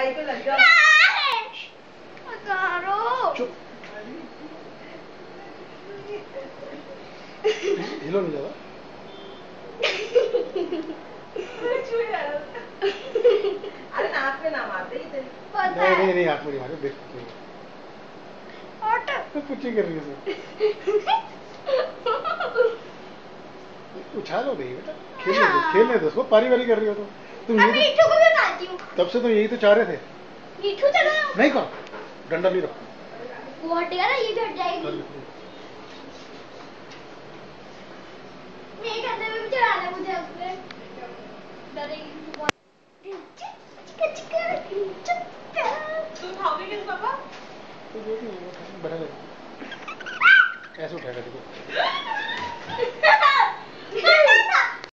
लड़ाई को लग जाओ। चुप। हिलो नहीं ज्यादा। अरे नाक में ना मारते इधर। नहीं हाथ में नहीं मारे, देख कुछ ही कर रही है। उछालो नहीं बेटा, खेलने दो उसको, पारी वारी कर रही हो तो तुम यही को भी मारती हूँ। तब से तो यही तो चाह रहे थे। मीठू चलो नहीं करो, डंडा नहीं रखो, वो हटेगा ना, ये भी हट जाएगी। नहीं करते हुए भी चढ़ाना मुझे उसमें डरेगी। तुम खाओगे किस पापा? तो जो भी होगा बड़ा लगेगा। ऐसे उठाएगा देखो।